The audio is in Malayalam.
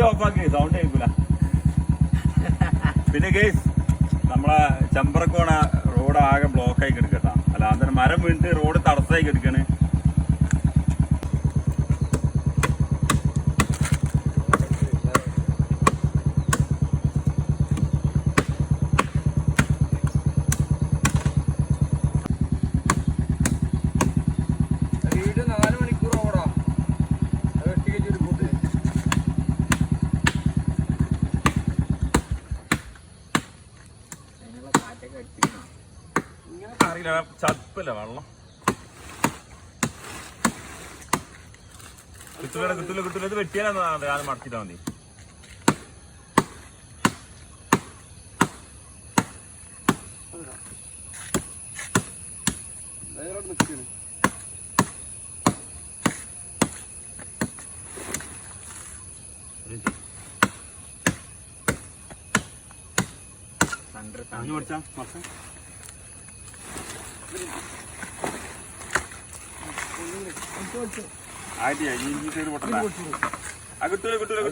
ഓഫാക്കി സൗണ്ട് കേൾക്കൂല. പിന്നെ കേസ് നമ്മളെ ചെമ്പ്രക്കോണ റോഡ് ആകെ ബ്ലോക്ക് ആയി കിടക്കട്ടാ. അല്ല അന്നേരം മരം വീണിട്ട് റോഡ് തടസ്സമായി കിടക്കാണ്. അറിയില്ല, ചപ്പല്ല വെള്ളം കിട്ടൂല. ഇത് വെട്ടിയാലെന്നാ അത് മടക്കിട്ടാ മതി. ആയിട്ട് കിട്ടൂല.